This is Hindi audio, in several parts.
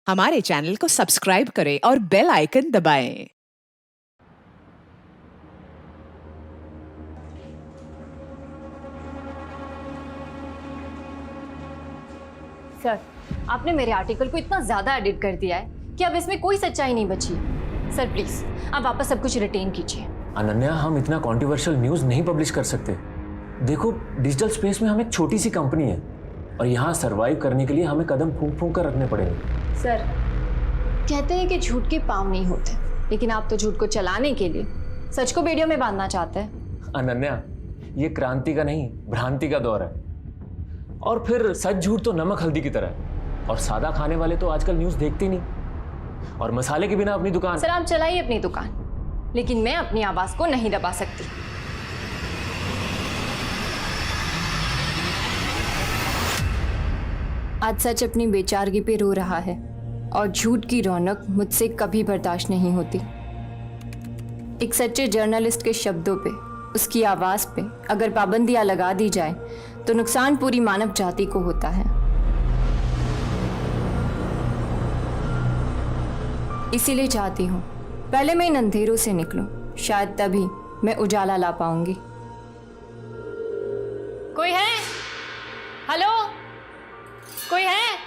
हमारे चैनल को सब्सक्राइब करें और बेल आइकन दबाएं। सर, आपने मेरे आर्टिकल को इतना ज़्यादा एडिट कर दिया है कि अब इसमें कोई सच्चाई नहीं बची है। सर प्लीज़, आप वापस सब कुछ रिटेन कीजिए। अनन्या, हम इतना कॉन्ट्रोवर्शियल न्यूज़ नहीं पब्लिश कर सकते। देखो, डिजिटल स्पेस में हम एक छोटी सी कंपनी है और यहाँ सर्वाइव करने के लिए हमें कदम फूंक फूंक कर रखने पड़ेंगे। सर, कहते हैं कि झूठ के पाँव नहीं होते, लेकिन आप तो झूठ को चलाने के लिए सच को वीडियो में बांधना चाहते हैं। अनन्या, ये क्रांति का नहीं, भ्रांति का दौर है। और फिर सच झूठ तो नमक हल्दी की तरह है, और सादा खाने वाले तो आजकल न्यूज़ देखते ही नहीं। और मसाले के बिना अपनी दुकान। सर, आप चलाइए अपनी दुकान, लेकिन मैं अपनी आवाज़ को नहीं दबा सकती। आज सच अपनी बेचारगी पे रो रहा है और झूठ की रौनक मुझसे कभी बर्दाश्त नहीं होती। एक सच्चे जर्नलिस्ट के शब्दों पे, उसकी आवाज़ पे अगर पाबंदियां लगा दी जाए तो नुकसान पूरी मानव जाति को होता है। इसीलिए चाहती हूँ पहले मैं इन अंधेरों से निकलूं, शायद तभी मैं उजाला ला पाऊंगी। कोई है? हेलो, कोई है?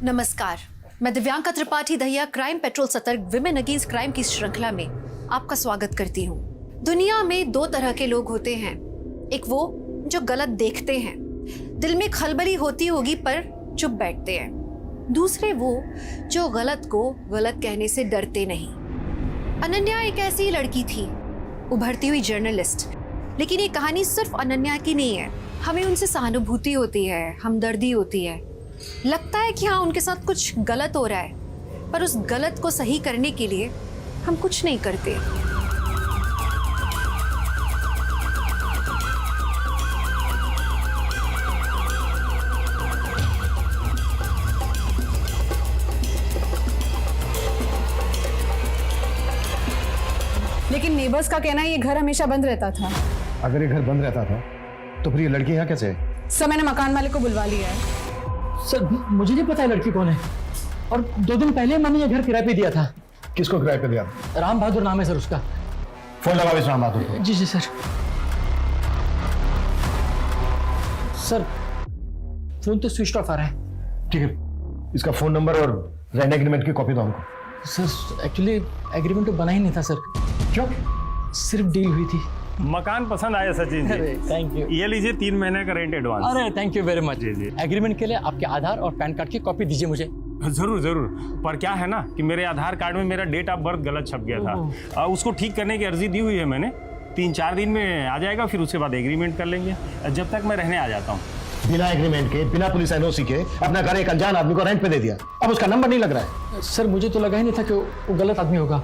नमस्कार, मैं दिव्यांका त्रिपाठी दहिया क्राइम पेट्रोल सतर्क विमेन अगेंस्ट क्राइम की श्रृंखला में आपका स्वागत करती हूँ। दुनिया में दो तरह के लोग होते हैं, एक वो जो गलत देखते हैं, दिल में खलबली होती होगी पर चुप बैठते हैं। दूसरे वो जो गलत को गलत कहने से डरते नहीं। अनन्या एक ऐसी लड़की थी, उभरती हुई जर्नलिस्ट। लेकिन ये कहानी सिर्फ अनन्या की नहीं है। हमें उनसे सहानुभूति होती है, हमदर्दी होती है। लगता है कि हाँ, उनके साथ कुछ गलत हो रहा है, पर उस गलत को सही करने के लिए हम कुछ नहीं करते। लेकिन नेबर्स का कहना है ये घर हमेशा बंद रहता था। अगर ये घर बंद रहता था तो फिर ये लड़की यहाँ कैसे है? सर, मैंने मकान मालिक को बुलवा लिया है। सर, मुझे नहीं पता है लड़की कौन है, और 2 दिन पहले मैंने ये घर किराए पे दिया था। किसको किराए पे दिया? राम बहादुर नाम है सर उसका। फोन लगाओ इस राम बहादुर को। जी जी सर। सर, फोन तो स्विच ऑफ आ रहा है। ठीक है, इसका फोन नंबर और रेंट एग्रीमेंट की कॉपी दो हमको। सर, एक्चुअली एग्रीमेंट तो बना ही नहीं था सर। क्यों? सिर्फ डील हुई थी। मकान पसंद आया सचिन जी? अरे थैंक यू। ये लीजिए 3 महीने का रेंट एडवांस। अरे थैंक यू वेरी मच। जी जी, एग्रीमेंट के लिए आपके आधार और पैन कार्ड की कॉपी दीजिए मुझे। जरूर जरूर। पर क्या है ना कि मेरे आधार कार्ड में मेरा डेट ऑफ बर्थ गलत छप गया था। उसको ठीक करने की अर्जी दी हुई है मैंने। 3-4 दिन में आ जाएगा, फिर उसके बाद एग्रीमेंट कर लेंगे। जब तक मैं रहने आ जाता हूँ। बिना एग्रीमेंट के, बिना पुलिस एनओसी के अपना घर एक अनजान आदमी को रेंट पे दे दिया। अब उसका नंबर नहीं लग रहा है। सर, मुझे तो लगा ही नहीं था कि वो गलत आदमी होगा।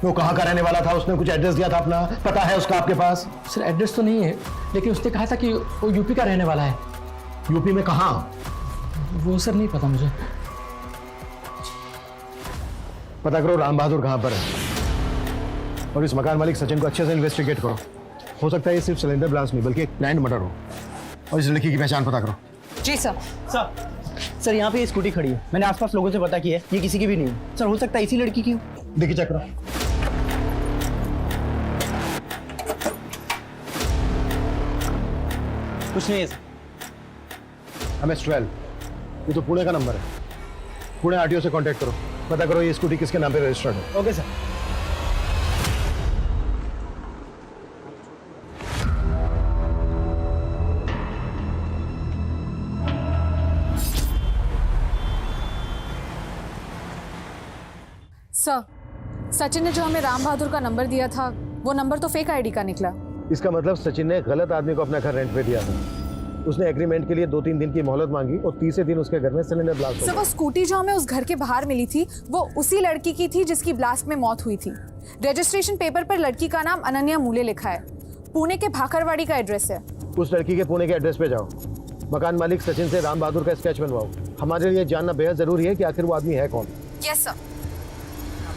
वो कहाँ का रहने वाला था? उसने कुछ एड्रेस दिया था अपना, पता है उसका आपके पास? सर, एड्रेस तो नहीं है, लेकिन उसने कहा था कि वो यूपी का रहने वाला है। यूपी में कहाँ? वो सर नहीं पता मुझे। पता करो राम बहादुर कहाँ पर है, और इस मकान मालिक सचिन को अच्छे से इन्वेस्टिगेट करो। हो सकता है ये सिर्फ सिलेंडर ब्लास्ट नहीं बल्कि एक प्लान्ड मर्डर हो। और इस लड़की की पहचान पता करो। जी सर। सर, यहाँ पे ये स्कूटी खड़ी है, मैंने आसपास लोगों से पता किया है, ये किसी की भी नहीं है। सर, हो सकता है इसी लड़की की हो। देखिए, चेक करो। कुछ नहीं है सर। MS-12, ये तो पुणे का नंबर है। पुणे RTO से कांटेक्ट करो, पता करो ये स्कूटी किसके नाम पे रजिस्टर्ड है। Okay sir. सर, सचिन ने जो हमें राम बहादुर का नंबर दिया था, वो नंबर तो फेक आईडी का निकला। इसका मतलब सचिन ने गलत आदमी को अपना घर रेंट पे दिया था। उसने एग्रीमेंट के लिए 2-3 दिन की मोहलत मांगी और तीसरे दिन उसके घर में सिलेंडर ब्लास्ट हो सर, गया। वो स्कूटी जो हमें उस घर के बाहर मिली थी, वो उसी लड़की की थी जिसकी ब्लास्ट में मौत हुई थी। रजिस्ट्रेशन पेपर पर लड़की का नाम अनन्या मूले लिखा है। पुणे के भाखरवाड़ी का एड्रेस है। उस लड़की के पुणे के एड्रेस पे जाओ, मकान मालिक सचिन से राम बहादुर का स्केच बनवाओ। हमारे लिए जानना बेहद जरूरी है कि आखिर वो आदमी है कौन। Yes sir.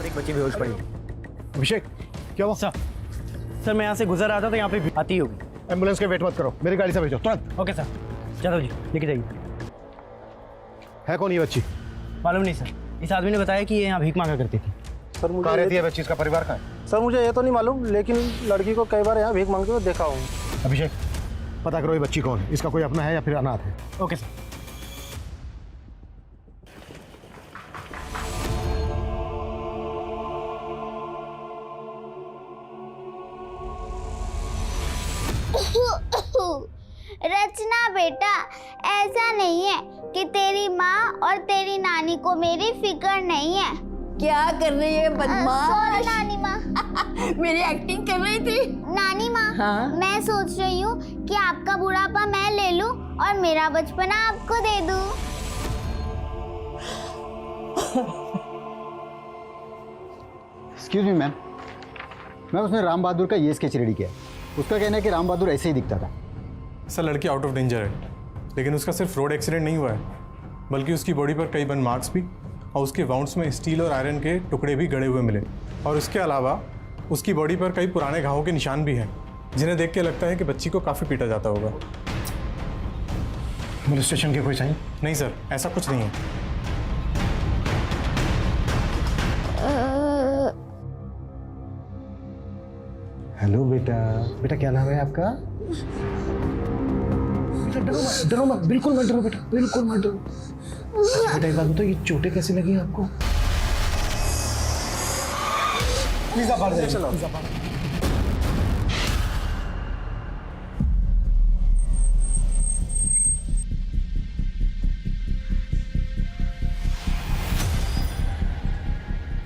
एक बच्ची बेहोश पड़ी। अभिषेक, क्या हुआ? सर, सर मैं यहाँ से गुजर रहा था तो यहाँ पे आती होगी। एम्बुलेंस के वेट मत करो, मेरी गाड़ी से भेजो तुरंत। ओके सर, जादव जी लेके जाइए। है कौन ये बच्ची? मालूम नहीं सर, इस आदमी ने बताया कि ये यहाँ भीख मांगा करती थी। सर मुझे कहाँ रहती है बच्ची? इसका परिवार कहाँ है? सर मुझे ये तो नहीं मालूम, लेकिन लड़की को कई बार यहाँ भीख मांगते हुए देखा हूँ। अभिषेक, पता करो ये बच्ची कौन है, इसका कोई अपना है या फिर अनाथ है। Okay sir. रचना बेटा, ऐसा नहीं है कि तेरी माँ और तेरी नानी को मेरी फिक्र नहीं है। क्या कर रही है बदमाश? सॉरी नानी माँ। मेरी एक्टिंग कर रही थी। नानी माँ, हाँ? मैं सोच रही हूँ कि आपका बुढ़ापा मैं ले लूँ और मेरा बचपना आपको दे दूँ। एक्सक्यूज मी मैम, मैं उसने राम बहादुर का ये स्केच रेडी किया। उसका कहना है कि राम बहादुर ऐसे ही दिखता था। सर लड़की आउट ऑफ डेंजर है, लेकिन उसका सिर्फ रोड एक्सीडेंट नहीं हुआ है, बल्कि उसकी बॉडी पर कई बर्न मार्क्स भी और उसके वाउंड्स में स्टील और आयरन के टुकड़े भी गड़े हुए मिले। और उसके अलावा उसकी बॉडी पर कई पुराने घावों के निशान भी हैं, जिन्हें देख के लगता है कि बच्ची को काफ़ी पीटा जाता होगा। पुलिस स्टेशन के कोई साइन? नहीं सर, ऐसा कुछ नहीं है। हेलो बेटा, बेटा क्या नाम है आपका? डरो मत, बिल्कुल मत डरो बेटा, बिल्कुल मत डरो। बेटा एक बात बताओ, ये चोटें कैसे लगी आपको? पिज़्ज़ा फाड़ दे, चलो।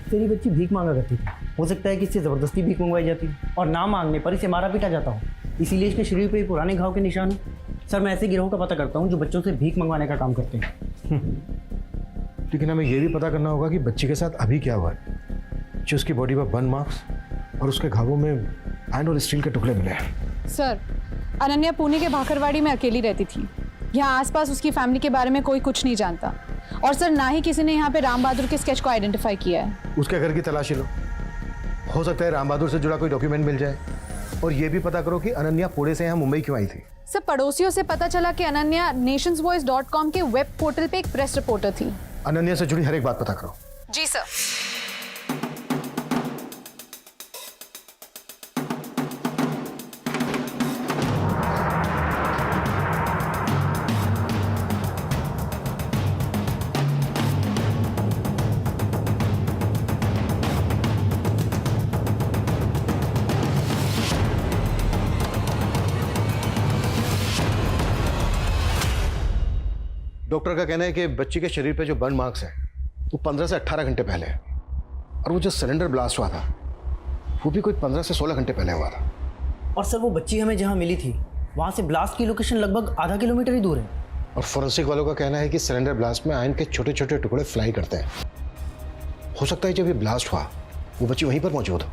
तेरी बच्ची भीख मांगा करती थी, हो सकता है कि इससे ज़बरदस्ती भीख मंगवाई जाती और ना मांगने पर इसे मारा पीटा जाता हो, इसीलिए इसके शरीर पे पुराने घाव के निशान हैं। सर मैं ऐसे गिरोह का पता करता हूँ जो बच्चों से भीख मंगवाने का काम करते हैं। लेकिन हमें ये भी पता करना होगा कि बच्ची के साथ अभी क्या हुआ है, जो उसकी बॉडी पर बर्न मार्क्स और उसके घावों में आयरन और स्टील के टुकड़े मिले हैं। सर, अनन्या पुणे के भाखरवाड़ी में अकेली रहती थी। यहाँ आसपास उसकी फैमिली के बारे में कोई कुछ नहीं जानता। और सर, ना ही किसी ने यहाँ पे राम बहादुर के स्केच को आइडेंटिफाई किया है। उसके घर की तलाशी लो, हो सकता है राम बहादुर से जुड़ा कोई डॉक्यूमेंट मिल जाए। और ये भी पता करो कि अनन्या पुणे से यहाँ मुंबई क्यों आई थी। सर, पड़ोसियों से पता चला कि अनन्या nationsvoice.com के वेब पोर्टल पे एक प्रेस रिपोर्टर थी। अनन्या से जुड़ी हर एक बात पता करो। जी सर। डॉक्टर का कहना है कि बच्ची के शरीर पे जो बर्न मार्क्स हैं वो 15 से 18 घंटे पहले है। और वो जो सिलेंडर ब्लास्ट हुआ था वो भी कोई 15 से 16 घंटे पहले हुआ था। और सर वो बच्ची हमें जहाँ मिली थी वहाँ से ब्लास्ट की लोकेशन लगभग आधा किलोमीटर ही दूर है। और फोरेंसिक वालों का कहना है कि सिलेंडर ब्लास्ट में आयरन के छोटे छोटे टुकड़े फ्लाई करते हैं। हो सकता है जब ये ब्लास्ट हुआ वो बच्ची वहीं पर मौजूद हो।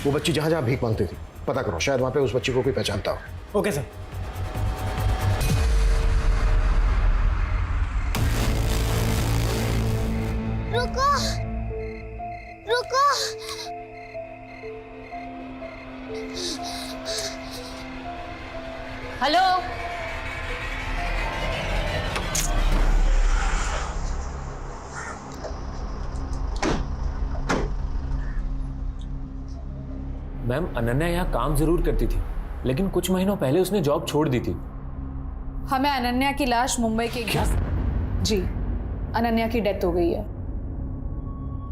वो बच्ची जहाँ जहाँ भीख मांगती थी, पता करो, शायद वहाँ पे उस बच्ची को कोई पहचानता हो। Okay sir. रुको, रुको। हेलो, मैम, अनन्या यहाँ काम जरूर करती थी, लेकिन कुछ महीनों पहले उसने जॉब छोड़ दी थी। हमें अनन्या की लाश मुंबई के जी, अनन्या की डेथ हो गई है।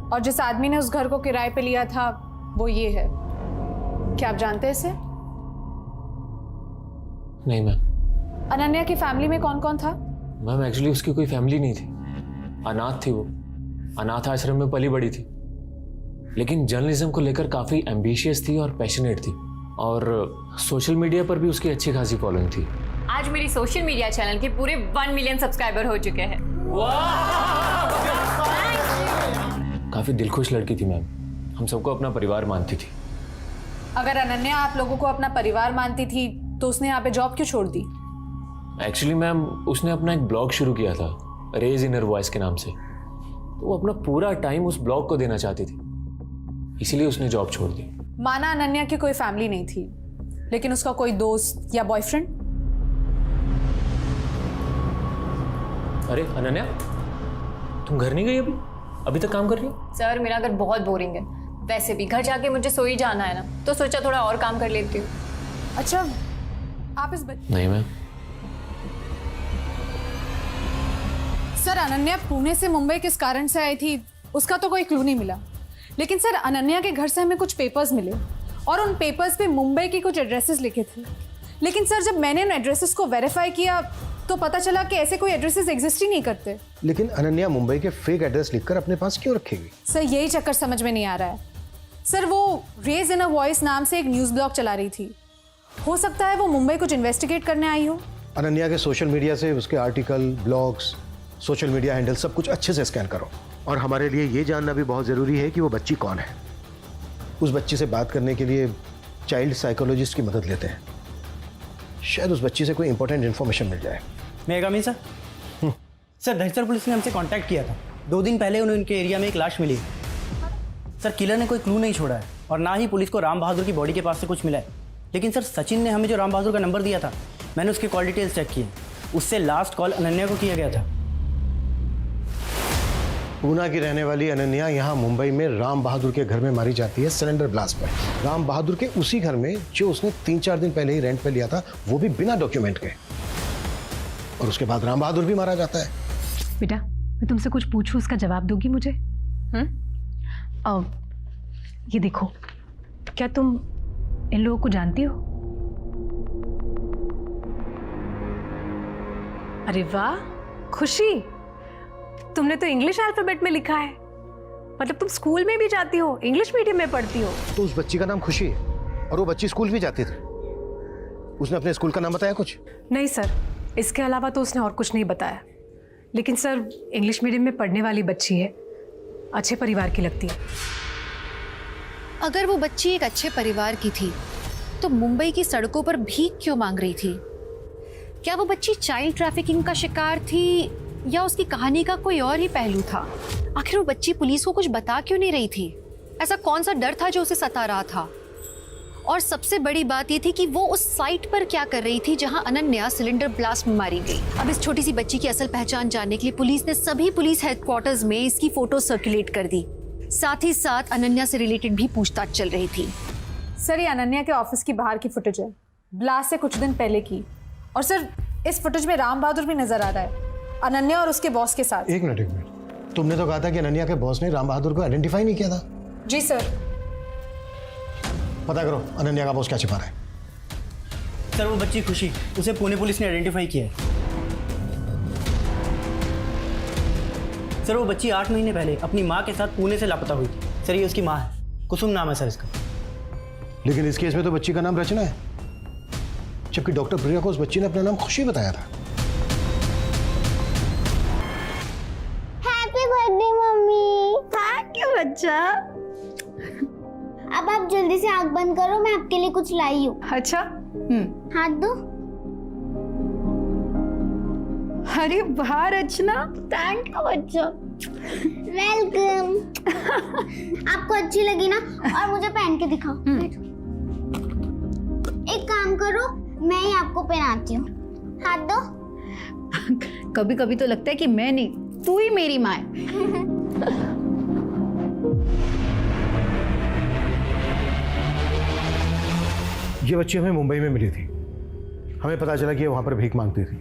और जिस आदमी ने उस घर को किराए पे लिया था वो ये है। क्या आप जानते हैं इसे? नहीं मैम। अनन्या की फैमिली में कौन कौन था? मैम एक्चुअली उसकी कोई फैमिली नहीं थी, अनाथ थी वो। अनाथ आश्रम में पली बड़ी थी, लेकिन जर्नलिज्म को लेकर काफ़ी एम्बिशियस थी और पैशनेट थी। और सोशल मीडिया पर भी उसकी अच्छी खासी फॉलोइंग थी। आज मेरी सोशल मीडिया चैनल के पूरे 1 मिलियन सब्सक्राइबर हो चुके हैं। काफ़ी दिलखुश लड़की थी मैम, हम सबको अपना परिवार मानती थी। अगर अनन्या आप लोगों को अपना परिवार मानती थी तो उसने यहाँ पे जॉब क्यों छोड़ दी? एक्चुअली मैम उसने अपना एक ब्लॉग शुरू किया था, रेज इनर वॉइस के नाम से। तो वो अपना पूरा टाइम उस ब्लॉग को देना चाहती थी, इसीलिए उसने जॉब छोड़ दी। माना अनन्या की कोई फैमिली नहीं थी, लेकिन उसका कोई दोस्त या बॉयफ्रेंड? अरे अनन्या, तुम घर नहीं गई अभी तक काम कर रही हो? सर मेरा घर बहुत बोरिंग है, वैसे भी घर जाके मुझे सो ही जाना है ना, तो सोचा थोड़ा और काम कर लेती हूँ। अच्छा, आप इस नहीं मैम। सर, अनन्या पुणे से मुंबई किस कारण से आई थी उसका तो कोई क्लू नहीं मिला, लेकिन सर अनन्या के घर से हमें कुछ पेपर्स मिले और उन पेपर्स पे मुंबई की कुछ एड्रेसेस लिखे थे। लेकिन सर जब मैंने उन एड्रेसेस को वेरीफाई किया तो पता चला कि ऐसे कोई एड्रेसेस एग्जिस्ट ही नहीं करते। लेकिन अनन्या मुंबई के फेक एड्रेस लिखकर अपने पास क्यों रखेगी? सर यही चक्कर समझ में नहीं आ रहा है। सर वो रेज इन अ वॉइस नाम से एक न्यूज़ ब्लॉग चला रही थी, हो सकता है वो मुंबई कुछ इन्वेस्टिगेट करने आई हो। अनन्या के सोशल मीडिया से उसके article, blogs, social media handle सब कुछ अच्छे से स्कैन करो। और हमारे लिए ये जानना भी बहुत ज़रूरी है कि वो बच्ची कौन है। उस बच्ची से बात करने के लिए चाइल्ड साइकोलॉजिस्ट की मदद लेते हैं, शायद उस बच्ची से कोई इंपॉर्टेंट इन्फॉर्मेशन मिल जाए। मेगामी सर, सर दहसर पुलिस ने हमसे कांटेक्ट किया था। 2 दिन पहले उन्हें उनके एरिया में एक लाश मिली। सर किलर ने कोई क्लू नहीं छोड़ा है और ना ही पुलिस को राम बहादुर की बॉडी के पास से कुछ मिला है। लेकिन सर सचिन ने हमें जो राम बहादुर का नंबर दिया था, मैंने उसकी कॉल डिटेल्स चेक किए, उससे लास्ट कॉल अनन्या को किया गया था। पूना की रहने वाली अनन्या यहाँ मुंबई में राम बहादुर के घर में मारी जाती है सिलेंडर ब्लास्ट में। राम बहादुर के उसी घर में जो उसने 3-4 दिन पहले ही रेंट पे लिया था, वो भी बिना डॉक्यूमेंट के। और उसके बाद राम बहादुर भी मारा जाता है। बेटा, मैं तुमसे कुछ पूछूं, उसका जवाब दोगी मुझे? ये देखो, क्या तुम इन लोगों को जानती हो? अरे वाह खुशी, तुमने तो इंग्लिश अल्फाबेट में लिखा है, मतलब तुम स्कूल में भी जाती हो, इंग्लिश मीडियम में पढ़ती हो। तो उस बच्ची का नाम खुशी है और वो बच्ची स्कूल भी जाती थी। उसने अपने स्कूल का नाम बताया कुछ? नहीं सर, इसके अलावा तो उसने और कुछ नहीं बताया। लेकिन सर इंग्लिश मीडियम में पढ़ने वाली बच्ची है, अच्छे परिवार की लगती है। अगर वो बच्ची एक अच्छे परिवार की थी तो मुंबई की सड़कों पर भीख क्यों मांग रही थी? क्या वो बच्ची चाइल्ड ट्रैफिकिंग का शिकार थी या उसकी कहानी का कोई और ही पहलू था? आखिर वो बच्ची पुलिस को कुछ बता क्यों नहीं रही थी? ऐसा कौन सा डर था जो उसे सता रहा था? और सबसे बड़ी बात ये थी कि वो उस साइट पर क्या कर रही थी जहां अनन्या सिलेंडर ब्लास्ट में मारी गई। अब इस छोटी सी बच्ची की असल पहचान जानने के लिए पुलिस ने सभी पुलिस हेडक्वार्टर्स में इसकी फोटो सर्कुलेट कर दी। साथ ही साथ अनन्या से रिलेटेड भी पूछताछ चल रही थी। सर ये अनन्या के ऑफिस की बाहर की फुटेज है, ब्लास्ट से कुछ दिन पहले की। और सर इस फुटेज में राम बहादुर भी नजर आ रहा है, अनन्या और उसके बॉस के साथ। एक मिनट, तुमने तो कहा था कि अनन्या के बॉस ने राम बहादुर को आइडेंटिफाई नहीं किया था। जी सर। पता करो अनन्या का बॉस क्या छिपा रहा है। सर वो बच्ची खुशी, उसे पुणे पुलिस ने आइडेंटिफाई किया है। सर वो बच्ची 8 महीने पहले अपनी माँ के साथ पुणे से लापता हुई थी। सर ये उसकी माँ है, कुसुम नाम है सर इसका। लेकिन इस केस में तो बच्ची का नाम रचना है, जबकि डॉक्टर प्रिया को उस बच्ची ने अपना नाम खुशी बताया था। Happy birthday mummy. Thank you बच्चा। अब आप जल्दी से आंख बंद करो, मैं आपके लिए कुछ लाई हूँ। अच्छा। हाथ दो। अरे वाह रचना, थैंक यू बच्चा। वेलकम। आपको अच्छी लगी ना? और मुझे पहन के दिखाओ। एक काम करो, मैं ही आपको पहनाती हूँ। हाथ दो। कभी कभी तो लगता है कि मैं नहीं, तू ही मेरी माँ है। ये बच्ची हमें मुंबई में मिली थी। हमें पता चला कि ये वहाँ पर भीख मांगती थी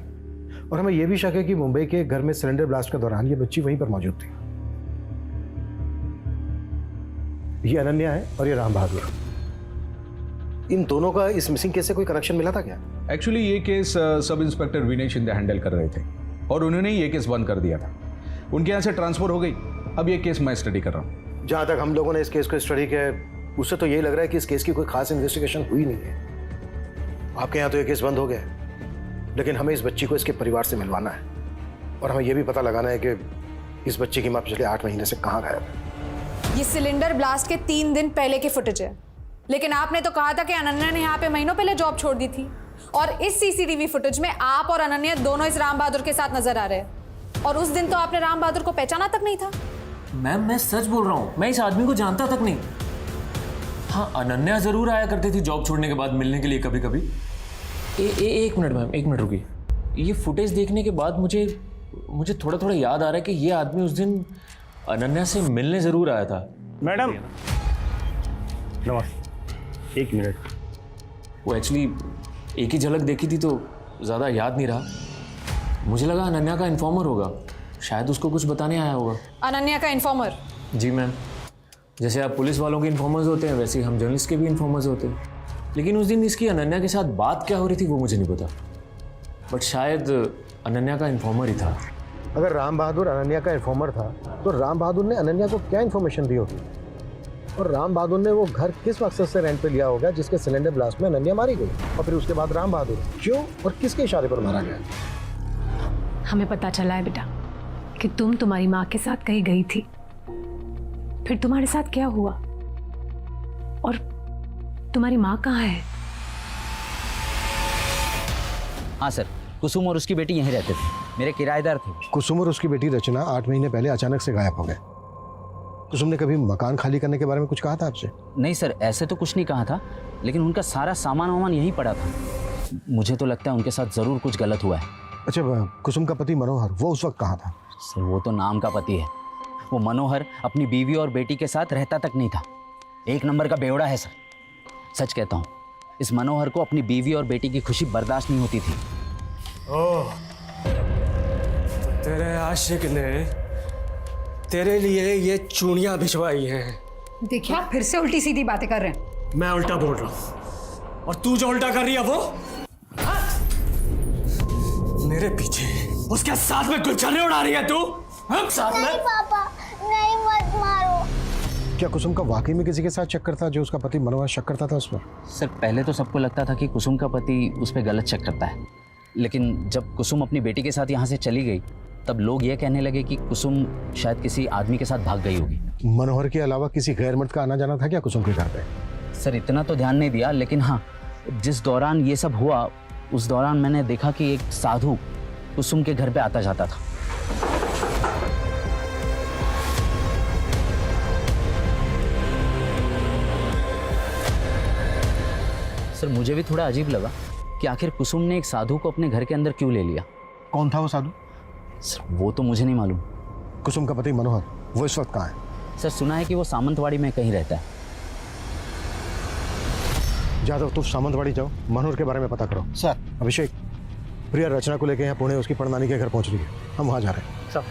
और हमें यह भी शक है कि मुंबई के घर में सिलेंडर ब्लास्ट के दौरान ये बच्ची वहीं पर मौजूद थी। ये अनन्या है और ये राम बहादुर। इन दोनों का इस मिसिंग केस से कोई कनेक्शन मिला था क्या? एक्चुअली ये केस सब इंस्पेक्टर विनय शिंदे हैंडल कर रहे थे और उन्होंने ये केस बंद कर दिया था। उनके यहाँ से ट्रांसफर हो गई। अब ये केस मैं स्टडी कर रहा हूँ। जहाँ तक हम लोगों ने इस केस को स्टडी किया है, उससे तो यही लग रहा है कि इस केस की कोई खास इन्वेस्टिगेशन हुई नहीं है। आपके यहाँ तो ये केस बंद हो गया, लेकिन हमें इस बच्ची को इसके परिवार से मिलवाना है और हमें यह भी पता लगाना है कि इस बच्ची की माँ पिछले 8 महीने से कहाँ गायब है। ये सिलेंडर ब्लास्ट के 3 दिन पहले की फुटेज है, लेकिन आपने तो कहा था कि अनन्या ने यहाँ पे महीनों पहले जॉब छोड़ दी थी। और इस सीसीटीवी फुटेज में आप और अनन्या दोनों इस राम बहादुर के साथ नजर आ रहे हैं। और उस दिन तो आपने राम बहादुर को पहचाना तक नहीं था। मैम मैं सच बोल रहा हूँ, मैं इस आदमी को जानता तक नहीं। हाँ, अनन्या जरूर आया करती थी जॉब छोड़ने के बाद मिलने के लिए कभी कभी। एक मिनट मैम, एक मिनट रुकिए। ये फुटेज देखने के बाद मुझे थोड़ा थोड़ा याद आ रहा है कि ये आदमी उस दिन अनन्या से मिलने जरूर आया था। मैडम नमस्ते, एक मिनट। वो एक्चुअली एक ही झलक देखी थी तो ज़्यादा याद नहीं रहा। मुझे लगा अनन्या का इन्फॉर्मर होगा, शायद उसको कुछ बताने आया होगा। अनन्या का इन्फॉर्मर? जी मैम, जैसे आप पुलिस वालों के इन्फॉर्मर्स होते हैं वैसे ही हम जर्नलिस्ट के भी इन्फॉर्मर्स होते हैं। लेकिन उस दिन इसकी अनन्या के साथ बात क्या हो रही थी वो मुझे नहीं पता, बट शायद अनन्या का इन्फॉर्मर ही था। अगर राम बहादुर अनन्या का इन्फॉर्मर था तो राम बहादुर ने अनन्या को क्या इन्फॉर्मेशन दी होगी, और राम बहादुर ने वो घर किस मकसद से रेंट पे लिया होगा जिसके सिलेंडर ब्लास्ट में अनन्या मारी गई, और फिर उसके बाद राम बहादुर क्यों और किसके इशारे पर मारा गया? हमें पता चला है बेटा कि तुम तुम्हारी माँ के साथ कहीं गई थी, फिर तुम्हारे साथ क्या हुआ और तुम्हारी माँ कहाँ है? हाँ सर, कुसुम और उसकी बेटी यहीं रहते थे, मेरे किराएदार थे। कुसुम और उसकी बेटी रचना 8 महीने पहले अचानक से गायब हो गए। कुसुम ने कभी मकान खाली करने के बारे में कुछ कहा था आपसे? नहीं सर, ऐसे तो कुछ नहीं कहा था, लेकिन उनका सारा सामान वामान यहीं पड़ा था। मुझे तो लगता है उनके साथ ज़रूर कुछ गलत हुआ है। अच्छा, कुसुम का पति मनोहर वो उस वक्त कहाँ था? सर वो तो नाम का पति है, वो मनोहर अपनी बीवी और बेटी के साथ रहता तक नहीं था। एक नंबर का बेवड़ा है सर, सच कहता हूँ। इस मनोहर को अपनी बीवी और बेटी की खुशी बर्दाश्त नहीं होती थी। ओह, तेरे आशिक ने तेरे लिए ये चूड़ियां भिजवाई हैं। देखिए आप फिर से उल्टी सीधी बातें कर रहे हैं। मैं उल्टा बोल रहा हूँ और तू जो उल्टा कर रही है वो हाँ? मेरे पीछे उसके साथ में गुलछर्रे उड़ा रही है तू? हम साथ में? नहीं पापा, नहीं, मत मारो। क्या कुसुम का वाकई में किसी के साथ चक्कर था जो उसका पति मनोहर शक करता था उस पर? सर पहले तो सबको लगता था कि कुसुम का पति उस पर गलत शक करता है, लेकिन जब कुसुम अपनी बेटी के साथ यहाँ से चली गई तब लोग ये कहने लगे कि कुसुम शायद किसी आदमी के साथ भाग गई होगी। मनोहर के अलावा किसी गैर मर्द का आना जाना था क्या कुसुम के घर पे? सर इतना तो ध्यान नहीं दिया, लेकिन हाँ जिस दौरान ये सब हुआ उस दौरान मैंने देखा कि एक साधु कुसुम के घर पे आता जाता था। सर मुझे भी थोड़ा अजीब लगा कि आखिर कुसुम ने एक साधु को अपने घर के अंदर क्यों ले लिया। कौन था वो साधु? सर वो तो मुझे नहीं मालूम। कुसुम का पति मनोहर वो इस वक्त कहाँ है? सर सुना है कि वो सामंतवाड़ी में कहीं रहता है। जादव तुम सामंतवाड़ी जाओ, मनोहर के बारे में पता करो। सर। अभिषेक, प्रिया रचना को लेकर यहाँ पुणे उसकी परनानी के घर पहुंच रही है, हम वहाँ जा रहे हैं। सर।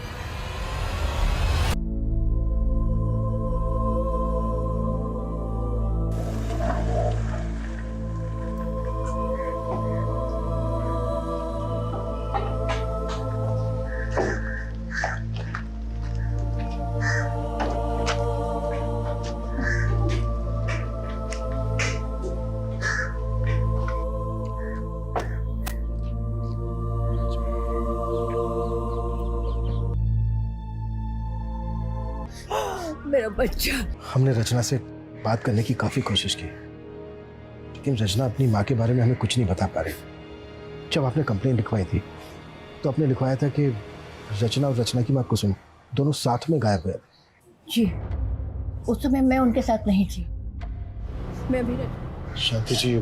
मेरा बच्चा। हमने रचना से बात करने की काफी कोशिश की, लेकिन रचना अपनी माँ के बारे में हमें कुछ नहीं बता पा रही। जब आपने कंप्लेंट लिखवाई थी तो आपने लिखवाया था कि रचना और रचना की माँ कुसुम दोनों साथ में गायब हुए। जी, उस समय मैं उनके साथ नहीं थी, मैं भी शांति जी,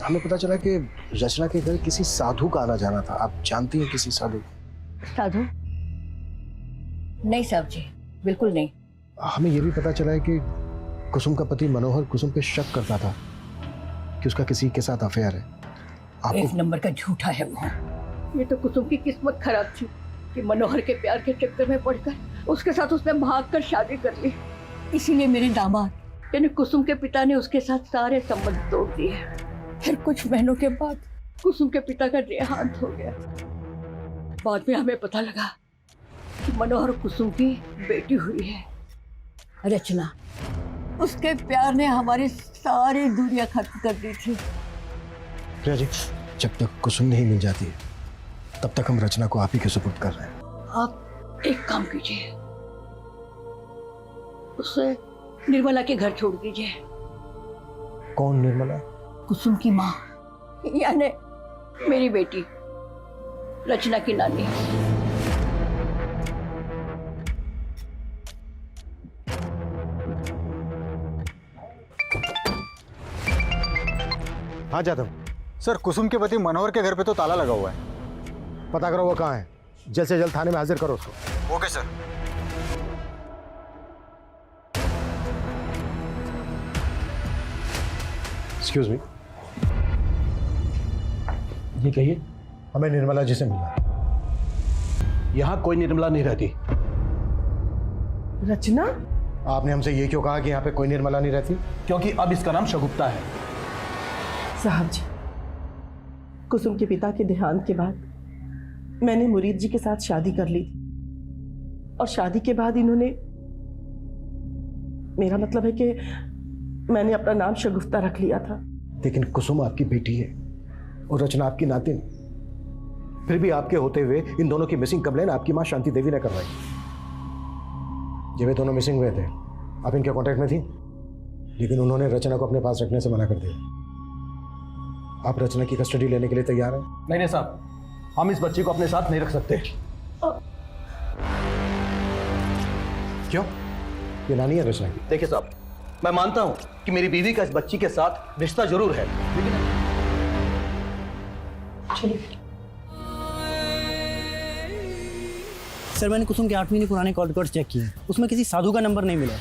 हमें पता चला कि रचना के घर किसी साधु का आना जाना था। आप जानती हैं किसी साधु? साधु? नहीं साहब जी, बिल्कुल नहीं। हमें यह भी पता चला है कि कुसुम का पति मनोहर कुसुम पे शक करता था कि उसका किसी के साथ अफेयर है। आपको एक नंबर का झूठा है वो। ये तो कुसुम की किस्मत खराब थी कि मनोहर के प्यार के चक्कर में पड़कर उसके साथ उसने भागकर शादी कर ली। इसीलिए मेरे दामाद यानी कुसुम के पिता ने उसके साथ सारे संबंध तोड़ दिए। फिर कुछ महीनों के बाद कुसुम के पिता का देहांत हो गया। बाद में हमें पता लगा कि मनोहर कुसुम की बेटी हुई है रचना। उसके प्यार ने हमारी सारी दुनिया खत्म कर दी थी। प्रिया जी, जब तक कुसुम नहीं मिल जाती तब तक हम रचना को आप ही के सुपुर्द कर रहे हैं। आप एक काम कीजिए, उसे निर्मला के घर छोड़ दीजिए। कौन निर्मला? कुसुम की माँ, यानी मेरी बेटी रचना की नानी। हाँ जादव। सर कुसुम के पति मनोहर के घर पे तो ताला लगा हुआ है। पता करो वो कहाँ है, जल्द से जल्द थाने में हाजिर करो उसको। Okay sir. एक्सक्यूज मी, ये कहिए। हमें निर्मला जी से मिलना है। यहाँ कोई निर्मला नहीं रहती। रचना? आपने हमसे ये क्यों कहा कि यहाँ पे कोई निर्मला नहीं रहती? क्योंकि अब इसका नाम शगुफ्ता है। साहब जी, कुसुम के पिता के देहांत के बाद मैंने मुरीद जी के साथ शादी कर ली थी और शादी के बाद इन्होंने, मेरा मतलब है कि मैंने अपना नाम शगुफ्ता रख लिया था। लेकिन कुसुम आपकी बेटी है और रचना आपकी नातिन। फिर भी आपके होते हुए इन दोनों की मिसिंग कंप्लेन आपकी मां शांति देवी ने करवाई। जब ये दोनों मिसिंग हुए थे आप इनके कांटेक्ट में थी, लेकिन उन्होंने रचना को अपने पास रखने से मना कर दिया। आप रचना की कस्टडी लेने के लिए तैयार हैं? नहीं साहब, हम इस बच्ची को अपने साथ नहीं रख सकते। क्यों? ये नानी है रचना की। देखिए साहब, मैं मानता हूं कि मेरी बीवी का इस बच्ची के साथ रिश्ता जरूर है, लेकिन सर मैंने कुसुम के 8 महीने पुराने कॉल रिकॉर्ड्स चेक किए, उसमें किसी साधु का नंबर नहीं मिला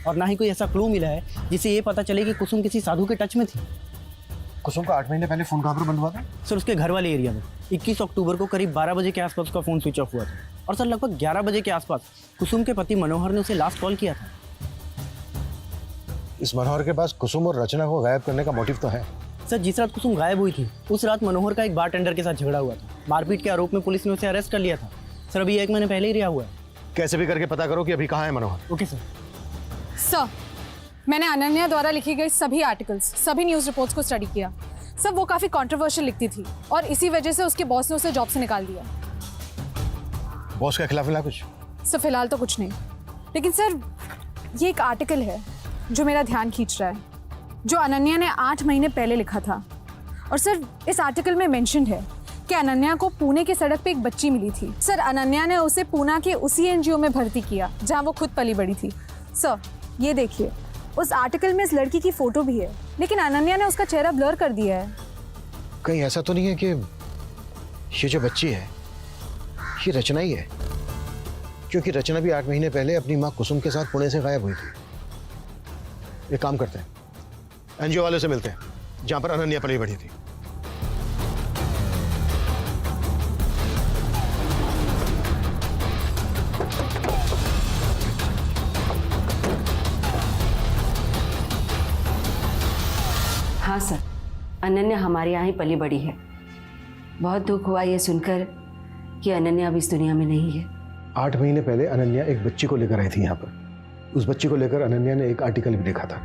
और ना ही कोई ऐसा क्लू मिला है जिससे ये पता चले कि कुसुम किसी साधु के टच में थी। कुसुम का 8 महीने पहले फोन कहाँ पर बंद हुआ था? सर उसके घर वाले एरिया में 21 अक्टूबर को करीब 12 बजे के आसपास उसका फ़ोन स्विच ऑफ हुआ था और सर लगभग 11 बजे के आसपास कुसुम के पति मनोहर ने उसे लास्ट कॉल किया था। इस मनोहर के पास कुसुम और रचना को गायब करने का मोटिव तो है। सर जिस रात कुसुम गायब हुई थी उस रात मनोहर का एक बारटेंडर के साथ झगड़ा हुआ था। मारपीट के आरोप में पुलिस ने उसे अरेस्ट कर लिया था। सर अभी 1 महीने पहले ही रिहा हुआ है। कैसे भी करके पता करो कि अभी कहाँ है मनोहर। Okay sir. सर मैंने अनन्या द्वारा लिखी गई सभी आर्टिकल्स, सभी न्यूज़ रिपोर्ट्स को स्टडी किया। सर वो काफ़ी कंट्रोवर्शियल लिखती थी और इसी वजह से उसके बॉस ने उसे जॉब से निकाल दिया। बॉस के खिलाफ मिला कुछ? सर फिलहाल तो कुछ नहीं, लेकिन सर ये एक आर्टिकल है जो मेरा ध्यान खींच रहा है, जो अनन्या ने 8 महीने पहले लिखा था। और सर इस आर्टिकल में मेंशन्ड है कि अनन्या को पुणे की सड़क पे एक बच्ची मिली थी। सर अनन्या ने उसे पूना के उसी एनजीओ में भर्ती किया जहां वो खुद पली बड़ी थी। सर ये देखिए, उस आर्टिकल में इस लड़की की फोटो भी है, लेकिन अनन्या ने उसका चेहरा ब्लर कर दिया है। कहीं ऐसा तो नहीं है कि ये जो बच्ची है ये रचना ही है? क्योंकि रचना भी 8 महीने पहले अपनी माँ कुसुम के साथ पुणे से गायब हुई थी। एक काम करते हैं, एनजीओ वाले से मिलते हैं जहां पर अनन्या पली बड़ी थी। हाँ सर, अनन्या हमारे यहाँ ही पली बड़ी है। बहुत दुख हुआ ये सुनकर कि अनन्या अब इस दुनिया में नहीं है। 8 महीने पहले अनन्या एक बच्ची को लेकर आई थी यहाँ पर। उस बच्ची को लेकर अनन्या ने एक आर्टिकल भी लिखा था।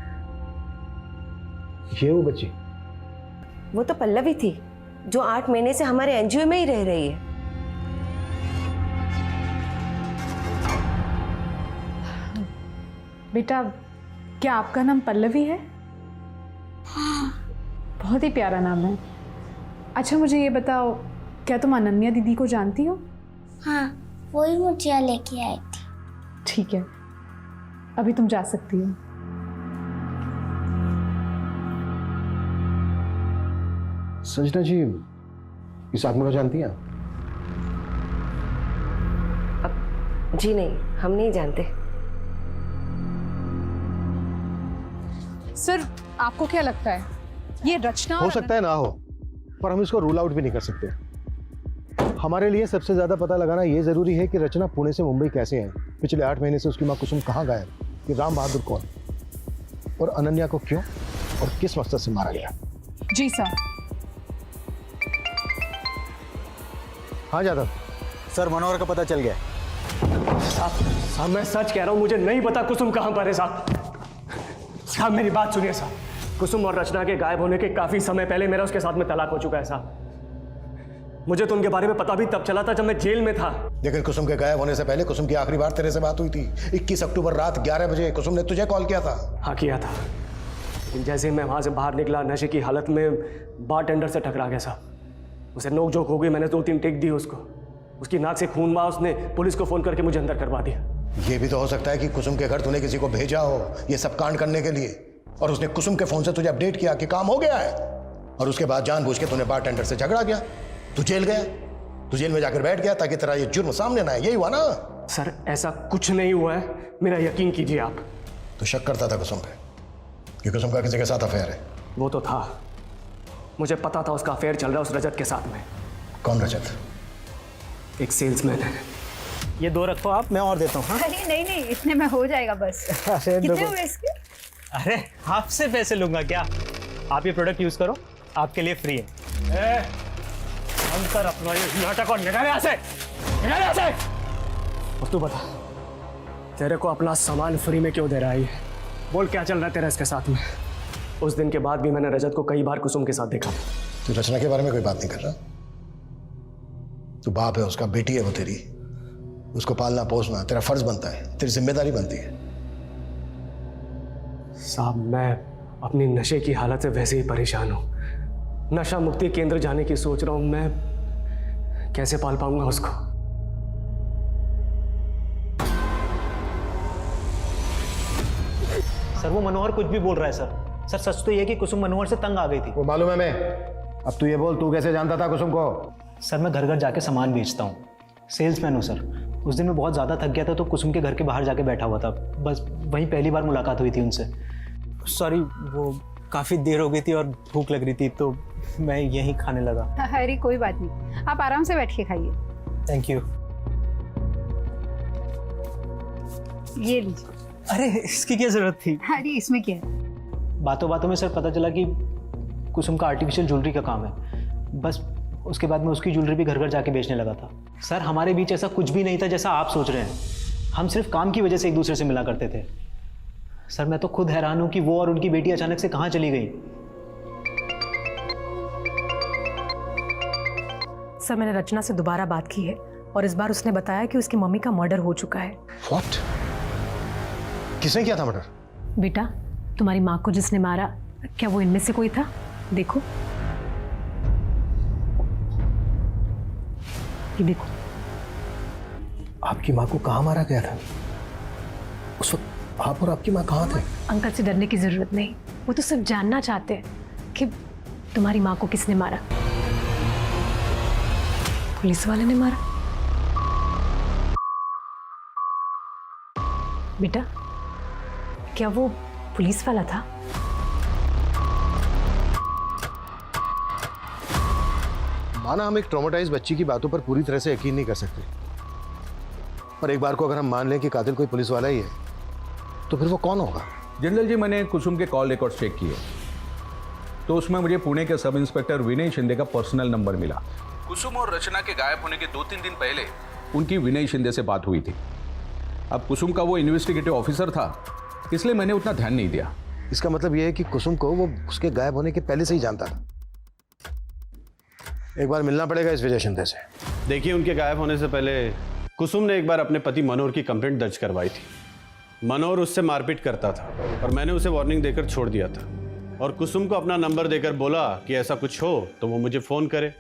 ये वो बच्ची? वो तो पल्लवी थी जो 8 महीने से हमारे एनजीओ में ही रह रही है। बेटा क्या आपका नाम पल्लवी है? बहुत ही प्यारा नाम है। अच्छा मुझे ये बताओ, क्या तुम अनन्या दीदी को जानती हो? हाँ, वही मुझे यहाँ लेके आई थी। ठीक है, अभी तुम जा सकती हो। संजना जी इस आदमी को जानती हैं? जी नहीं, हम नहीं जानते। सर आपको क्या लगता है ये रचना? हो सकता है ना हो, पर हम इसको रूल आउट भी नहीं कर सकते। हमारे लिए सबसे ज्यादा पता लगाना ये जरूरी है कि रचना पुणे से मुंबई कैसे है, पिछले 8 महीने से उसकी माँ कुसुम कहाँ गायब, कि राम बहादुर कौन और अनन्या को क्यों और किस मकसद से मारा गया। जी सर। हाँ जादव। सर मनोहर का पता चल गया। साहब मैं सच कह रहा हूँ, मुझे नहीं पता कुसुम कहाँ पर है साहब। साहब मेरी बात सुनिए साहब, कुसुम और रचना के गायब होने के काफी समय पहले मेरा उसके साथ में तलाक हो चुका है साहब। मुझे तो उनके बारे में पता भी तब चला था जब मैं जेल में था। लेकिन कुसुम के गायब होने से पहले कुसुम की आखिरी बार तेरे से बात हुई थी 21 अक्टूबर रात 11 बजे। कुसुम ने तुझे कॉल किया था। हाँ किया था, लेकिन जैसे ही मैं वहां से बाहर निकला नशे की हालत में बारटेंडर से टकरा गया साहब। उसे नोक झोंक हो गई, मैंने 2-3 टेक दी उसको, उसकी नाक से खून हुआ, उसने पुलिस को फोन करके मुझे अंदर करवा दिया। ये भी तो हो सकता है कि कुसुम के घर तूने किसी को भेजा हो ये सब कांड करने के लिए। और उसने कुसुम के फोन से तुझे अपडेट किया कि काम हो गया है, और उसके बाद जानबूझ के तूने बारटेंडर से झगड़ा किया, तू जेल गया, तू जेल में जाकर बैठ गया ताकि तेरा ये जुर्म सामने ना आए। यही हुआ ना? सर ऐसा कुछ नहीं हुआ है, मेरा यकीन कीजिए आप। तो शक करता था कुसुम पे कि कुसुम का किसी के साथ अफेयर है? वो तो था, मुझे पता था उसका अफेयर चल रहा है उस रजत के साथ में। कौन रजत? एक सेल्समैन है। ये 2 रखो आप, मैं और देता हूँ। हाँ? अरे नहीं इतने में हो जाएगा बस। कितने हुए इसके? अरे आपसे पैसे लूंगा क्या? आप ये प्रोडक्ट यूज करो, आपके लिए फ्री है। अंतर अपना ये नाटक और निकाले यहाँ से, निकाले यहाँ से। और तू बता, तेरे को अपना सामान फ्री में क्यों दे रहा है? बोल क्या चल रहा है तेरा इसके साथ में? उस दिन के बाद भी मैंने रजत को कई बार कुसुम के साथ देखा था। तू रचना के बारे में कोई बात नहीं कर रहा? तू बाप है उसका, बेटी है वो तेरी, उसको पालना पोसना तेरा फर्ज बनता है, तेरी जिम्मेदारी बनती है। साहब मैं अपनी नशे की हालत से वैसे ही परेशान हूँ, नशा मुक्ति केंद्र जाने की सोच रहा हूँ, मैं कैसे पाल पाऊंगा उसको? सर वो मनोहर कुछ भी बोल रहा है सर। सर सच तो ये कि कुसुम मनोहर से तंग आ गई थी। वो मालूम है मैं। अब तू ये बोल, तू कैसे जानता था कुसुम को? सर मैं घर घर जाके सामान बेचता हूँ, सेल्समैन हूँ सर। उस दिन मैं बहुत ज़्यादा थक गया था तो कुसुम के घर के बाहर जाके बैठा हुआ था, बस वहीं पहली बार मुलाकात हुई थी उनसे। सॉरी वो काफ़ी देर हो गई थी और भूख लग रही थी तो मैं यहीं खाने लगा। अरे कोई बात नहीं, आप आराम से बैठ के खाइए। Thank you. ये लीजिए। अरे इसकी क्या ज़रूरत थी? अरे इसमें क्या है? बातों बातों में सर पता चला कि कुसुम का आर्टिफिशियल ज्वेलरी का काम है, बस उसके बाद मैं उसकी ज्वेलरी भी घर घर जाके बेचने लगा था। सर हमारे बीच ऐसा कुछ भी नहीं था जैसा आप सोच रहे हैं, हम सिर्फ काम की वजह से एक दूसरे से मिला करते थे। सर मैं तो खुद हैरान हूं कि वो और उनकी बेटी अचानक से कहां चली गई। सर मैंने रचना से दोबारा बात की है और इस बार उसने बताया कि उसकी मम्मी का मर्डर हो चुका है। What? किसने किया था मर्डर? बेटा तुम्हारी माँ को जिसने मारा, क्या वो इनमें से कोई था? देखो ये देखो। आपकी माँ को कहाँ मारा गया था? उस वक्त आप और आपकी माँ कहाँ थे? अंकल से डरने की जरूरत नहीं, वो तो सिर्फ जानना चाहते हैं कि तुम्हारी माँ को किसने मारा। पुलिस वाले ने मारा? बेटा क्या वो पुलिस वाला था? माना हम एक ट्रॉमेटाइज बच्ची की बातों पर पूरी तरह से यकीन नहीं कर सकते, पर एक बार को अगर हम मान लें कि कातिल कोई पुलिस वाला ही है तो फिर वो कौन होगा? जनरल जी मैंने कुसुम के कॉल रिकॉर्ड चेक किए तो उसमें मुझे पुणे के सब इंस्पेक्टर विनय शिंदे का पर्सनल नंबर मिला। कुसुम और रचना के गायब होने के 2-3 दिन पहले उनकी विनय शिंदे से बात हुई थी। अब कुसुम का वो इन्वेस्टिगेटिव ऑफिसर था इसलिए मैंने उतना ध्यान नहीं दिया। इसका मतलब यह है कि कुसुम को वो उसके गायब होने के पहले से ही जानता था। एक बार मिलना पड़ेगा इस विजय शिंदे से। देखिए उनके गायब होने से पहले कुसुम ने एक बार अपने पति मनोहर की कंप्लेंट दर्ज करवाई थी। मनोहर उससे मारपीट करता था और मैंने उसे वार्निंग देकर छोड़ दिया था और कुसुम को अपना नंबर देकर बोला कि ऐसा कुछ हो तो वो मुझे फोन करे।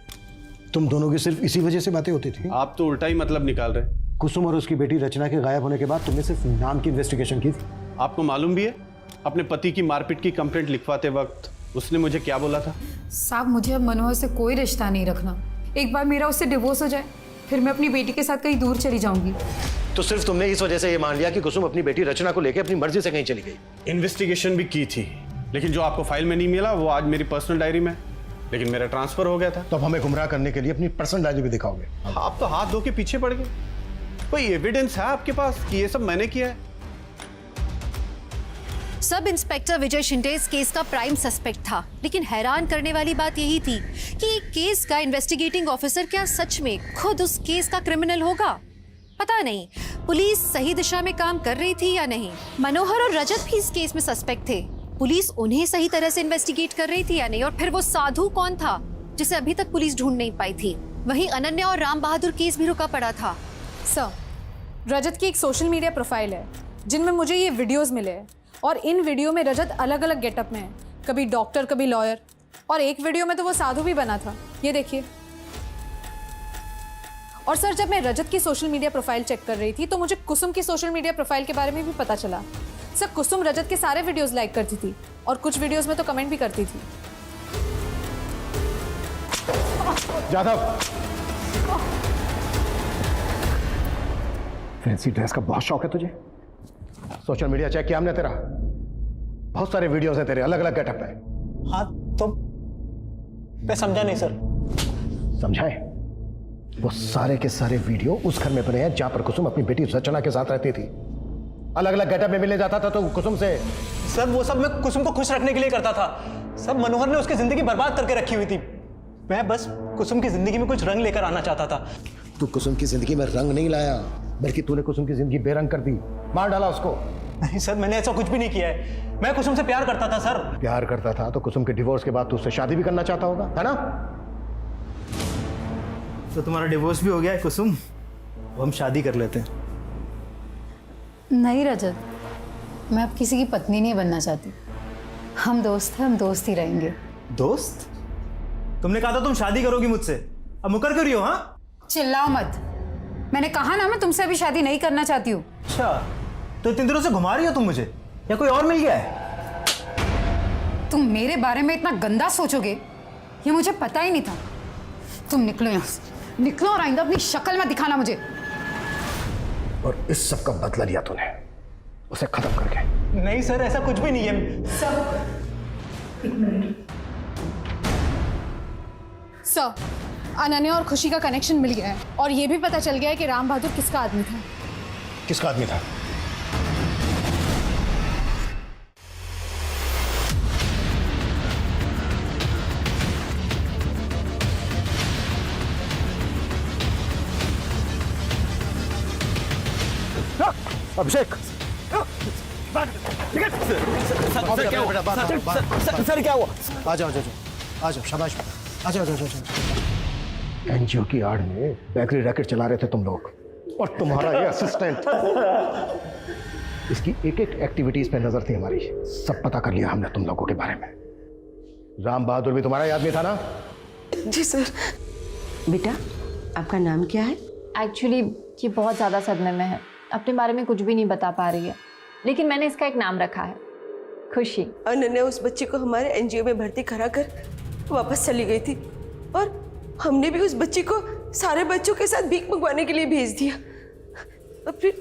तुम दोनों की सिर्फ इसी वजह से बातें होती थी? आप तो उल्टा ही मतलब निकाल रहे। कुसुम और उसकी बेटी रचना के गायब होने के बाद तुमने सिर्फ नाम की इन्वेस्टिगेशन की थी। आपको मालूम भी है अपने पति की मारपीट की कंप्लेंट लिखवाते वक्त उसने मुझे क्या बोला था? साहब मुझे अब मनोहर से कोई रिश्ता नहीं रखना, एक बार मेरा उससे डिवोर्स हो जाए फिर मैं अपनी बेटी के साथ कहीं दूर चली जाऊंगी। तो सिर्फ तुमने इस वजह से ये मान लिया कि कुसुम अपनी बेटी रचना को लेकर अपनी मर्जी से कहीं चली गई? इन्वेस्टिगेशन भी की थी लेकिन जो आपको फाइल में नहीं मिला वो आज मेरी पर्सनल डायरी में, लेकिन मेरा ट्रांसफर हो गया था। तो अब हमें गुमराह करने के लिए अपनी पर्सनल डायरी भी दिखाओगे? आप तो हाथ धो के पीछे पड़ गए। कोई एविडेंस है आपके पास कि ये सब मैंने किया है? सब इंस्पेक्टर विजय शिंदे इस केस का प्राइम सस्पेक्ट था, लेकिन हैरान करने वाली बात यही थी कि एक केस का इन्वेस्टिगेटिंग ऑफिसर क्या सच में खुद उस केस का क्रिमिनल होगा? पता नहीं पुलिस सही दिशा में काम कर रही थी या नहीं। मनोहर और रजत भी इस केस में सस्पेक्ट थे, पुलिस उन्हें सही तरह से इन्वेस्टिगेट कर रही थी या नहीं? और फिर वो साधु कौन था जिसे अभी तक पुलिस ढूंढ नहीं पाई थी? वहीं अनन्या और राम बहादुर केस भी रुका पड़ा था। सर रजत की एक सोशल मीडिया प्रोफाइल है जिनमें मुझे ये वीडियोस मिले हैं और इन वीडियो में रजत अलग अलग गेटअप में है, कभी डॉक्टर कभी लॉयर, और एक वीडियो में तो वो साधु भी बना था, ये देखिए। और सर जब मैं रजत की सोशल मीडिया प्रोफाइल चेक कर रही थी तो मुझे कुसुम की सोशल मीडिया प्रोफाइल के बारे में भी पता चला। सर कुसुम रजत के सारे वीडियोस लाइक करती थी और कुछ वीडियोस में तो कमेंट भी करती थी। जादव, फैंसी ड्रेस का बहुत शौक है तुझे? सोशल मीडिया चेक किया हमने तेरा, बहुत सारे वीडियोस हैं तेरे अलग अलग गेटअप में। हाँ तो मैं समझा नहीं सर। समझाए? वो सारे के सारे वीडियो उस घर में बने हैं जहां पर कुसुम अपनी बेटी रचना के साथ रहती थी। अलग अलग गेटअप में मिलने जाता था तो कुसुम से। सर वो सब मैं कुसुम को खुश रखने के लिए करता था। सब मनोहर ने उसकी जिंदगी बर्बाद करके रखी हुई थी। मैं बस कुसुम की जिंदगी में कुछ रंग लेकर आना चाहता था। तू कुसुम की जिंदगी में रंग नहीं लाया, बल्कि तूने कुसुम की जिंदगी बेरंग कर दी, मार डाला उसको। नहीं सर, मैंने ऐसा कुछ भी नहीं किया है। मैं कुसुम से प्यार करता था सर। प्यार करता था तो कुसुम के डिवोर्स के बाद तू उससे शादी भी करना चाहता होगा, है ना? तो तुम्हारा डिवोर्स भी हो गया है कुसुम, वो हम शादी कर लेते हैं। नहीं रजत, मैं अब किसी की पत्नी नहीं बनना चाहती। हम दोस्त हैं, हम दोस्त ही रहेंगे। दोस्त? तुमने कहा था तुम शादी करोगी मुझसे, अब मुकर क्यों रही हो? हाँ, चिल्लाओ मत। मैंने कहा ना मैं तुमसे अभी शादी नहीं करना चाहती हूँ। अच्छा, तो इतने दिनों से घुमा रही हो तुम मुझे, या कोई और मिल गया है? तुम मेरे बारे में इतना गंदा सोचोगे ये मुझे पता ही नहीं था। तुम निकलो यहाँ से, निकलो और आइंदा अपनी शक्ल में दिखाना मुझे। और इस सब का बदला लिया तूने, उसे खत्म करके। नहीं सर, ऐसा कुछ भी नहीं है। सर, अनन्या और खुशी का कनेक्शन मिल गया है और ये भी पता चल गया है कि राम बहादुर किसका आदमी था। किसका आदमी था? अभिषेक, सर क्या हुआ? आ जाओ आ जाओ, शाबाश, आ जाओ। एनजीओ की आड़ में बेकरी रैकेट चला रहे थे तुम लोग, और तुम्हारा ये असिस्टेंट। इसकी एक एक एक्टिविटीज पे नजर थी हमारी, सब पता कर लिया हमने तुम लोगों के बारे में। राम बहादुर भी तुम्हारा ही आदमी था ना? जी सर। बेटा, आपका नाम क्या है? एक्चुअली ये बहुत ज़्यादा सदमे में है, अपने बारे में कुछ भी नहीं बता पा रही है, लेकिन मैंने इसका एक नाम रखा है, खुशी। अनन्या उस बच्चे को हमारे एनजीओ में भर्ती करा कर वापस चली गई थी, और हमने भी उस बच्चे को सारे बच्चों के साथ भीख मंगवाने के लिए भेज दिया। और फिर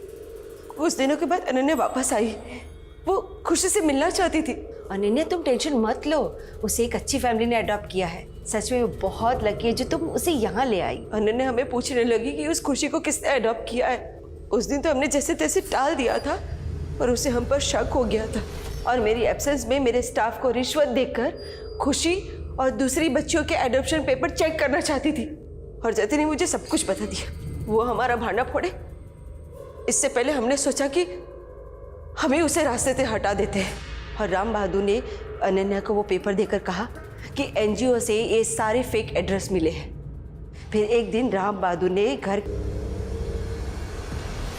कुछ दिनों के बाद अनन्या वापस आई, वो खुशी से मिलना चाहती थी। अनन्या, तुम टेंशन मत लो, उसे एक अच्छी फैमिली ने अडॉप्ट किया है। सच में वो बहुत लकी है जो तुम उसे यहाँ ले आई। अनन्या हमें पूछने लगी कि उस खुशी को किसने अडॉप्ट किया है। उस दिन तो हमने जैसे तैसे टाल दिया था, पर उसे हम पर शक हो गया था, और मेरी एब्सेंस में मेरे स्टाफ को रिश्वत देकर खुशी और दूसरी बच्चियों के एडॉप्शन पेपर चेक करना चाहती थी। और जतिन ने मुझे सब कुछ बता दिया, वो हमारा भांडा फोड़े। इससे पहले हमने सोचा कि हमें उसे रास्ते से हटा देते हैं, और राम बहादुर ने अनन्या को वो पेपर देकर कहा कि एनजीओ से ये सारे फेक एड्रेस मिले हैं। फिर एक दिन राम बहादुर ने घर।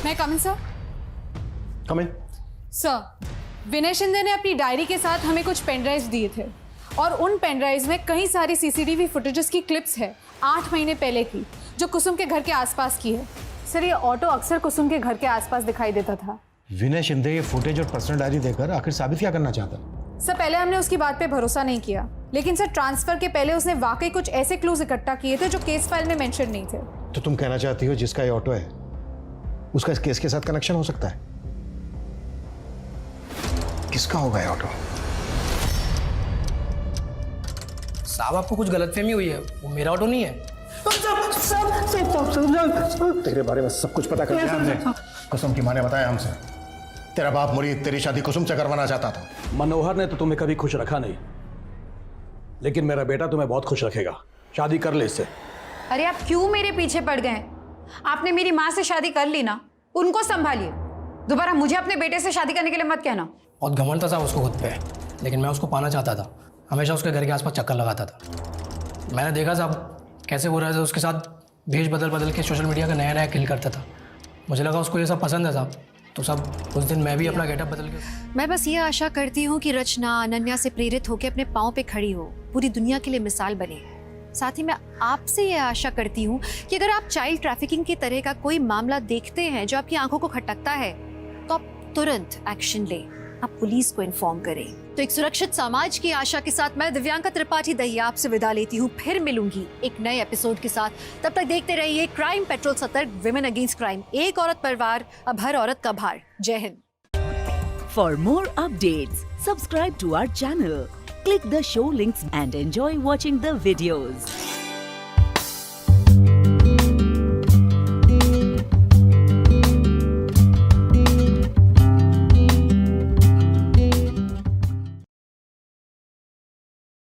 मैं कम इन सर? कम इन। सर, विनय शिंदे ने अपनी डायरी के साथ हमें कुछ पेन ड्राइव्स दिए थे, और उन पेन ड्राइव्स में कई सारी सीसीटीवी फुटेजेस की क्लिप्स है 8 महीने पहले की, जो कुसुम के घर के आसपास की है। सर, ये ऑटो अक्सर कुसुम के घर के आसपास दिखाई देता था। विनय शिंदे ये फुटेज और पर्सनल डायरी देकर आखिर साबित क्या करना चाहता? सर, पहले हमने उसकी बात पे भरोसा नहीं किया, लेकिन सर ट्रांसफर के पहले उसने वाकई कुछ ऐसे क्लूज इकट्ठा किए थे जो केस फाइल में मेंशन नहीं थे। तो तुम कहना चाहती हो जिसका ये ऑटो है उसका इस केस के साथ कनेक्शन हो सकता है? किसका होगा ये ऑटो? साहब, आपको कुछ गलतफहमी हुई है, वो मेरा ऑटो नहीं है। तेरे बारे में सब कुछ पता कर लिया हमने। कुसुम की माँ ने बताया हमसे, तेरा बाप मुरीद तेरी शादी कुसुम से करवाना चाहता था। मनोहर ने तो तुम्हें कभी खुश रखा नहीं, लेकिन मेरा बेटा तुम्हें बहुत खुश रखेगा। शादी कर ले इससे। अरे आप क्यों मेरे पीछे पड़ गए? आपने मेरी माँ से शादी कर ली ना, उनको संभालिए। दोबारा मुझे अपने बेटे से शादी करने के लिए मत कहना। बहुत घमंड था साहब उसको खुद पे, लेकिन मैं उसको पाना चाहता था। हमेशा उसके घर के आसपास चक्कर लगाता था। मैंने देखा साहब कैसे वो रहा, उसके साथ भेष बदल बदल के सोशल मीडिया का नया नया किल करता था। मुझे लगा उसको ये सब पसंद है साहब, तो सब उस दिन मैं भी अपना गेटअप बदल के। मैं बस ये आशा करती हूँ कि रचना अनन्या से प्रेरित होकर अपने पाँव पे खड़ी हो, पूरी दुनिया के लिए मिसाल बने। साथ ही मैं आपसे ये आशा करती हूँ कि अगर आप चाइल्ड ट्रैफिकिंग की तरह का कोई मामला देखते हैं जो आपकी आंखों को खटकता है, तो आप तुरंत एक्शन लें, आप पुलिस को इन्फॉर्म करें। तो एक सुरक्षित समाज की आशा के साथ मैं दिव्यांका त्रिपाठी दहिया आपसे विदा लेती हूँ। फिर मिलूंगी एक नए एपिसोड के साथ। तब तक देखते रहिए क्राइम पेट्रोल सतर्क, विमेन अगेंस्ट क्राइम, एक औरत पर वार, अब हर औरत का भार। जय Hind. For more updates, subscribe to our channel, click the show links and enjoy watching the videos.